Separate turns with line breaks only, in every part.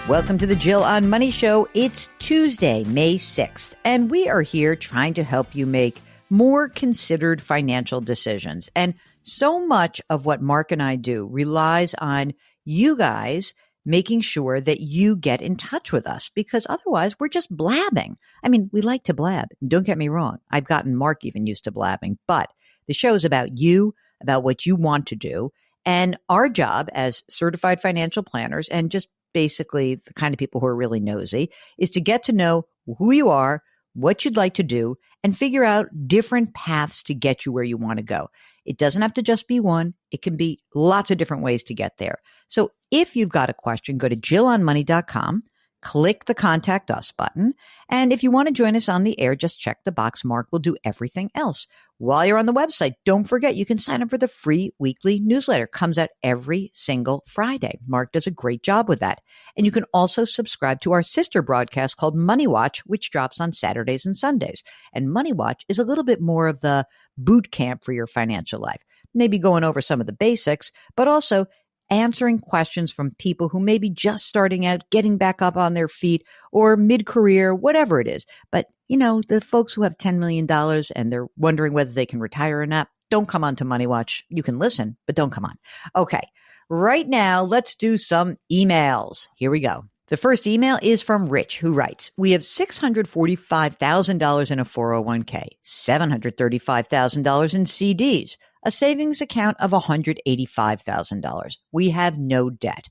Welcome to the Jill on Money Show. It's Tuesday, May 6th, and we are here trying to help you make more considered financial decisions. And so much of what Mark and I do relies on you guys making sure that you get in touch with us, because otherwise we're just blabbing. I mean, we like to blab. Don't get me wrong. I've gotten Mark even used to blabbing, but the show is about you, about what you want to do. And our job as certified financial planners and just basically the kind of people who are really nosy is to get to know who you are, what you'd like to do, and figure out different paths to get you where you want to go. It doesn't have to just be one. It can be lots of different ways to get there. So if you've got a question, go to jillonmoney.com, click the Contact Us button. And if you want to join us on the air, just check the box. Mark will do everything else. While you're on the website, don't forget you can sign up for the free weekly newsletter. It comes out every single Friday. Mark does a great job with that. And you can also subscribe to our sister broadcast called Money Watch, which drops on Saturdays and Sundays. And Money Watch is a little bit more of the boot camp for your financial life. Maybe going over some of the basics, but also answering questions from people who may be just starting out, getting back up on their feet, or mid-career, whatever it is. But, you know, the folks who have $10 million and they're wondering whether they can retire or not, don't come on to Money Watch. You can listen, but don't come on. Okay, right now, let's do some emails. Here we go. The first email is from Rich, who writes, we have $645,000 in a 401k, $735,000 in CDs, a savings account of $185,000. We have no debt.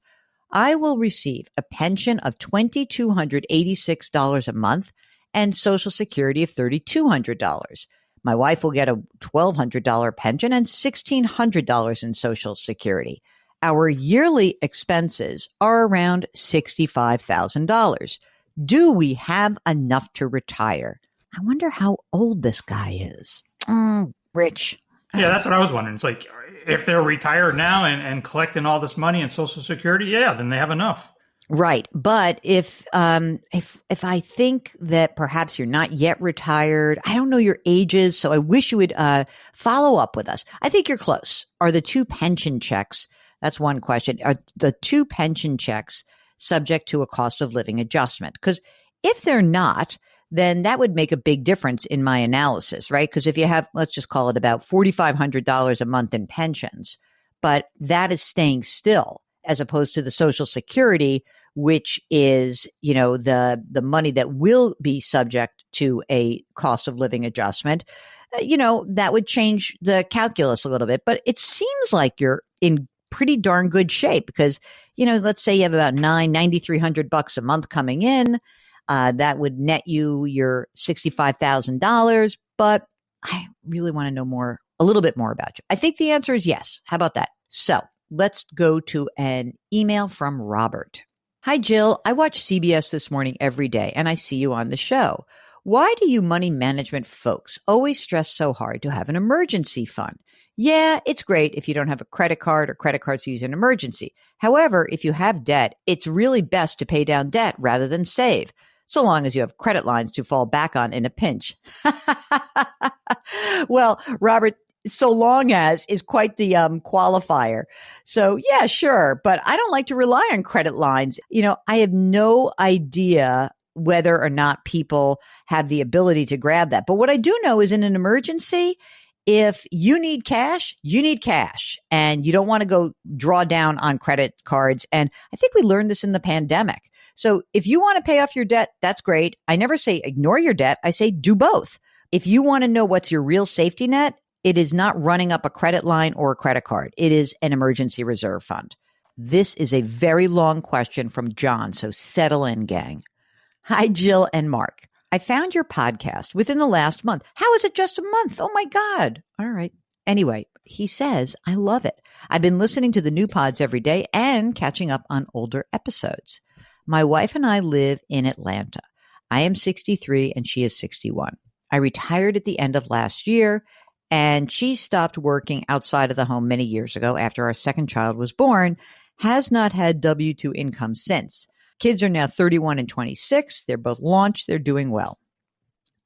I will receive a pension of $2,286 a month and Social Security of $3,200. My wife will get a $1,200 pension and $1,600 in Social Security. Our yearly expenses are around $65,000. Do we have enough to retire? I wonder how old this guy is. Rich.
Yeah, that's what I was wondering. It's like, if they're retired now and collecting all this money in Social Security, yeah, then they have enough.
Right. But if I think that perhaps you're not yet retired, I don't know your ages, so I wish you would follow up with us. I think you're close. Are the two pension checks, that's one question, are the two pension checks subject to a cost of living adjustment? Because if they're not, then that would make a big difference in my analysis, right? Because if you have, let's just call it about $4,500 a month in pensions, but that is staying still as opposed to the Social Security, which is, you know, the money that will be subject to a cost of living adjustment, you know, that would change the calculus a little bit. But it seems like you're in pretty darn good shape because, you know, let's say you have about $9,300 a month coming in. That would net you your $65,000. But I really want to know a little bit more about you. I think the answer is yes. How about that? So let's go to an email from Robert. Hi, Jill. I watch CBS This Morning every day, and I see you on the show. Why do you money management folks always stress so hard to have an emergency fund? Yeah, it's great if you don't have a credit card or credit cards used in emergency. However, if you have debt, it's really best to pay down debt rather than save, so long as you have credit lines to fall back on in a pinch. Well, Robert, so long as is quite the qualifier. So yeah, sure. But I don't like to rely on credit lines. You know, I have no idea whether or not people have the ability to grab that. But what I do know is in an emergency, if you need cash, you need cash, and you don't want to go draw down on credit cards. And I think we learned this in the pandemic. So if you want to pay off your debt, that's great. I never say ignore your debt. I say do both. If you want to know what's your real safety net, it is not running up a credit line or a credit card. It is an emergency reserve fund. This is a very long question from John, so settle in, gang. Hi, Jill and Mark. I found your podcast within the last month. How is it just a month? Oh my God. All right. Anyway, he says, I love it. I've been listening to the new pods every day and catching up on older episodes. My wife and I live in Atlanta. I am 63 and she is 61. I retired at the end of last year and she stopped working outside of the home many years ago after our second child was born, has not had W-2 income since. Kids are now 31 and 26. They're both launched. They're doing well.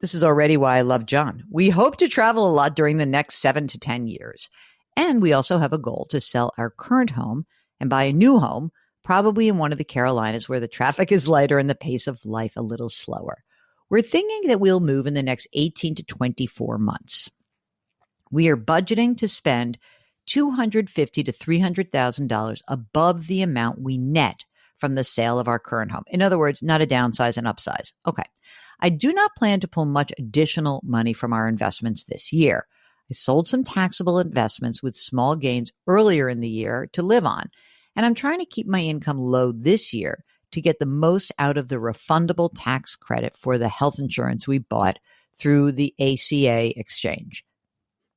This is already why I love John. We hope to travel a lot during the next 7 to 10 years. And we also have a goal to sell our current home and buy a new home, probably in one of the Carolinas where the traffic is lighter and the pace of life a little slower. We're thinking that we'll move in the next 18 to 24 months. We are budgeting to spend $250,000 to $300,000 above the amount we net from the sale of our current home. In other words, not a downsize and upsize. Okay. I do not plan to pull much additional money from our investments this year. I sold some taxable investments with small gains earlier in the year to live on, and I'm trying to keep my income low this year to get the most out of the refundable tax credit for the health insurance we bought through the ACA exchange.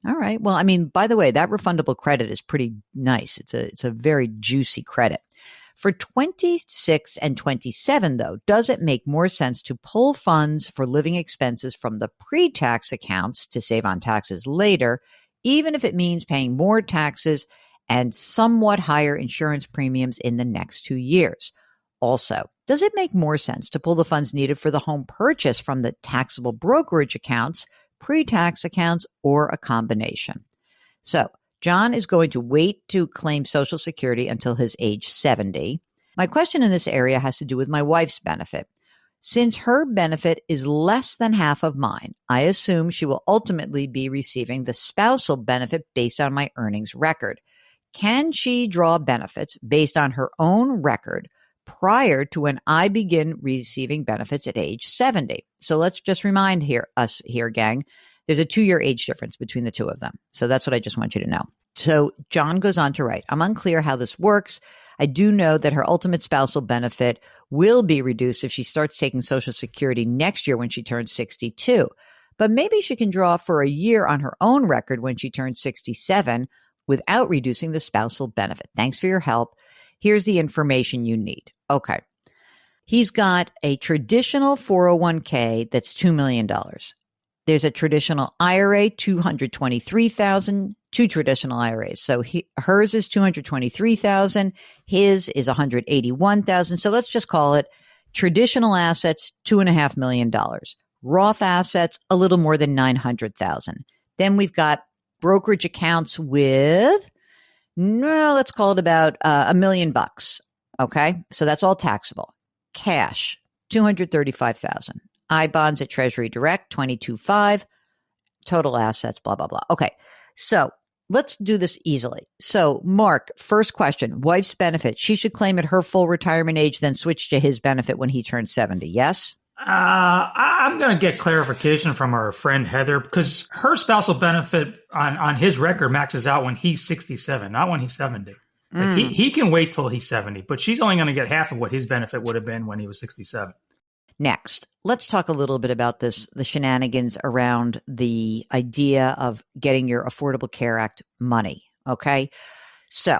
All right. Well, I mean, by the way, that refundable credit is pretty nice. It's a very juicy credit. For 26 and 27, though, does it make more sense to pull funds for living expenses from the pre-tax accounts to save on taxes later, even if it means paying more taxes and somewhat higher insurance premiums in the next 2 years? Also, does it make more sense to pull the funds needed for the home purchase from the taxable brokerage accounts, pre-tax accounts, or a combination? So, John is going to wait to claim Social Security until his age 70. My question in this area has to do with my wife's benefit. Since her benefit is less than half of mine, I assume she will ultimately be receiving the spousal benefit based on my earnings record. Can she draw benefits based on her own record prior to when I begin receiving benefits at age 70? So let's just remind us here, gang. There's a 2-year age difference between the two of them. So that's what I just want you to know. So John goes on to write, I'm unclear how this works. I do know that her ultimate spousal benefit will be reduced if she starts taking Social Security next year when she turns 62. But maybe she can draw for a year on her own record when she turns 67 without reducing the spousal benefit. Thanks for your help. Here's the information you need. Okay. He's got a traditional 401k that's $2 million. There's a traditional IRA, $223,000, two traditional IRAs. So hers is $223,000, his is $181,000. So let's just call it traditional assets, $2.5 million. Roth assets, a little more than $900,000. Then we've got brokerage accounts with, let's call it about $1 million. Okay, so that's all taxable. Cash, $235,000. I bonds at Treasury Direct, 22.5, total assets, blah, blah, blah. Okay, so let's do this easily. So Mark, first question, wife's benefit. She should claim at her full retirement age, then switch to his benefit when he turns 70, yes?
I'm going to get clarification from our friend Heather, because her spousal benefit on his record maxes out when he's 67, not when he's 70. Like he can wait till he's 70, but she's only going to get half of what his benefit would have been when he was 67.
Next, let's talk a little bit about the shenanigans around the idea of getting your Affordable Care Act money, okay? So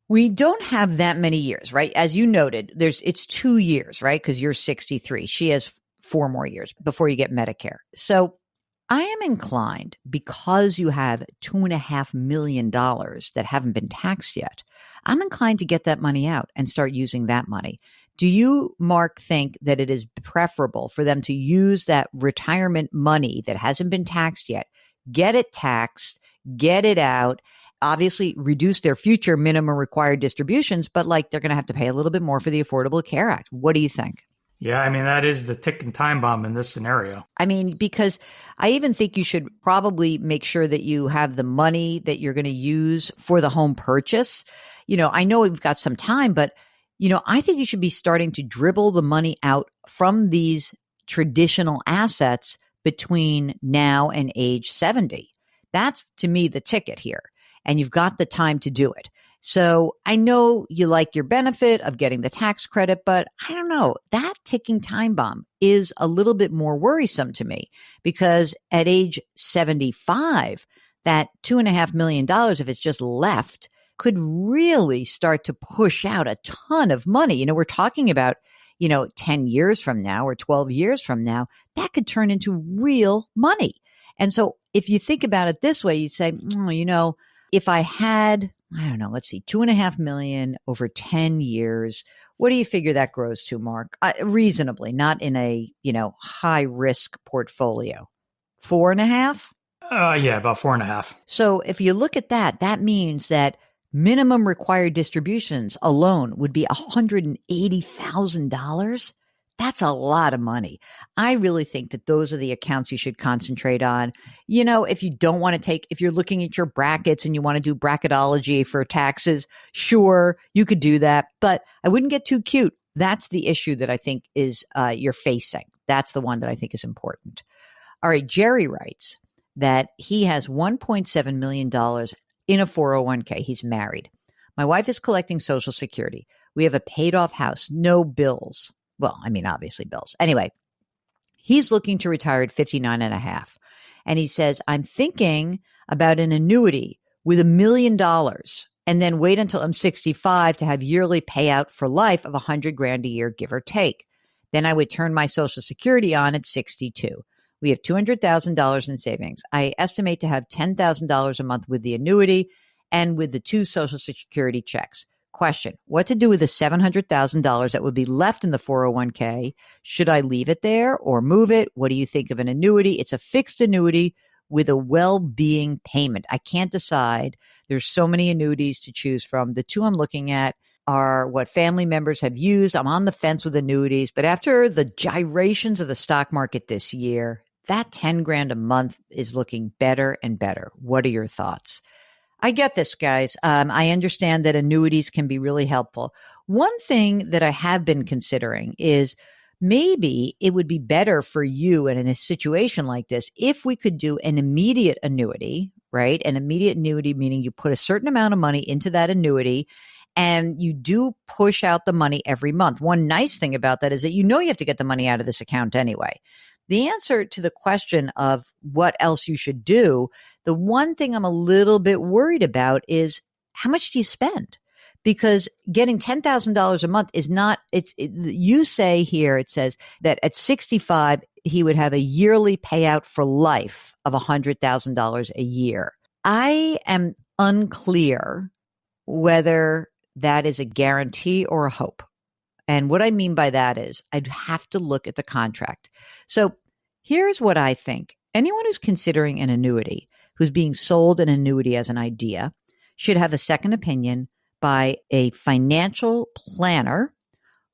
we don't have that many years, right? As you noted, it's 2 years, right? Because you're 63. She has 4 more years before you get Medicare. So I am inclined, because you have $2.5 million that haven't been taxed yet, I'm inclined to get that money out and start using that money. Do you, Mark, think that it is preferable for them to use that retirement money that hasn't been taxed yet, get it taxed, get it out, obviously reduce their future minimum required distributions, but they're going to have to pay a little bit more for the Affordable Care Act? What do you think?
Yeah, I mean, that is the ticking time bomb in this scenario.
I mean, because I even think you should probably make sure that you have the money that you're going to use for the home purchase. I know we've got some time, but I think you should be starting to dribble the money out from these traditional assets between now and age 70. That's, to me, the ticket here. And you've got the time to do it. So I know you like your benefit of getting the tax credit, but I don't know. That ticking time bomb is a little bit more worrisome to me, because at age 75, that $2.5 million, if it's just left, could really start to push out a ton of money. We're talking about, 10 years from now or 12 years from now, that could turn into real money. And so if you think about it this way, you say, if I had, I don't know, let's see, $2.5 million over 10 years, what do you figure that grows to, Mark? Reasonably, not in a, high risk portfolio. 4.5?
Yeah, about 4.5.
So if you look at that, that means that minimum required distributions alone would be $180,000. That's a lot of money. I really think that those are the accounts you should concentrate on. You know, if you don't want to if you're looking at your brackets and you want to do bracketology for taxes, sure, you could do that, but I wouldn't get too cute. That's the issue that I think is you're facing. That's the one that I think is important. All right, Jerry writes that he has $1.7 million in a 401k. He's married. My wife is collecting Social Security. We have a paid off house, no bills. Well, I mean, obviously bills. Anyway, he's looking to retire at 59 and a half. And he says, I'm thinking about an annuity with $1 million and then wait until I'm 65 to have yearly payout for life of $100,000 a year, give or take. Then I would turn my Social Security on at 62. We have $200,000 in savings. I estimate to have $10,000 a month with the annuity and with the 2 Social Security checks. Question, what to do with the $700,000 that would be left in the 401k? Should I leave it there or move it? What do you think of an annuity? It's a fixed annuity with a well-being payment. I can't decide. There's so many annuities to choose from. The 2 I'm looking at are what family members have used. I'm on the fence with annuities, but after the gyrations of the stock market this year, that $10,000 a month is looking better and better. What are your thoughts? I get this, guys. I understand that annuities can be really helpful. One thing that I have been considering is maybe it would be better for you and in a situation like this if we could do an immediate annuity, right? An immediate annuity meaning you put a certain amount of money into that annuity and you do push out the money every month. One nice thing about that is that you know you have to get the money out of this account anyway. The answer to the question of what else you should do, the one thing I'm a little bit worried about is how much do you spend? Because getting $10,000 a month is not, you say here, it says that at 65, he would have a yearly payout for life of $100,000 a year. I am unclear whether that is a guarantee or a hope. And what I mean by that is I'd have to look at the contract. So here's what I think. Anyone who's considering an annuity, who's being sold an annuity as an idea, should have a second opinion by a financial planner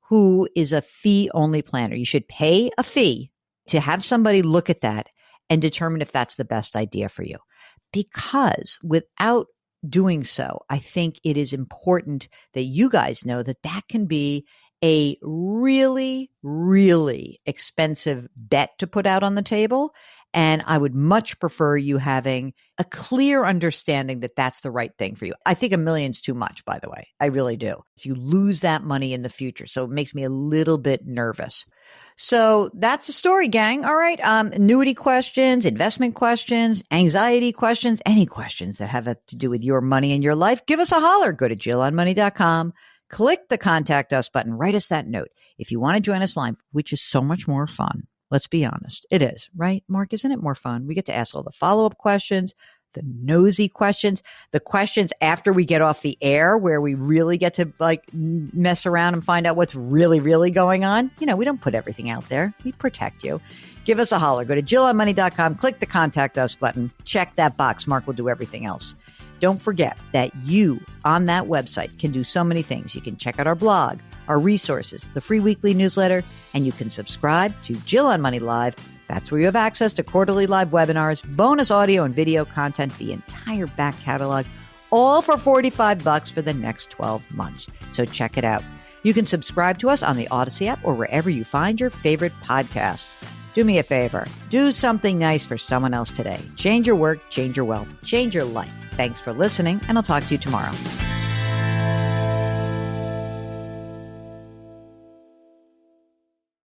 who is a fee-only planner. You should pay a fee to have somebody look at that and determine if that's the best idea for you. Because without doing so, I think it is important that you guys know that that can be a really, really expensive bet to put out on the table. And I would much prefer you having a clear understanding that that's the right thing for you. I think $1 million's too much, by the way. I really do. If you lose that money in the future. So it makes me a little bit nervous. So that's the story, gang. All right. Annuity questions, investment questions, anxiety questions, any questions that have to do with your money and your life, give us a holler. Go to JillOnMoney.com. Click the contact us button. Write us that note. If you want to join us live, which is so much more fun. Let's be honest. It is, right? Mark, isn't it more fun? We get to ask all the follow-up questions, the nosy questions, the questions after we get off the air where we really get to mess around and find out what's really, really going on. You know, we don't put everything out there. We protect you. Give us a holler. Go to JillOnMoney.com. Click the contact us button. Check that box. Mark will do everything else. Don't forget that you on that website can do so many things. You can check out our blog, our resources, the free weekly newsletter, and you can subscribe to Jill on Money Live. That's where you have access to quarterly live webinars, bonus audio and video content, the entire back catalog, all for $45 for the next 12 months. So check it out. You can subscribe to us on the Odyssey app or wherever you find your favorite podcasts. Do me a favor. Do something nice for someone else today. Change your work, change your wealth, change your life. Thanks for listening, and I'll talk to you tomorrow.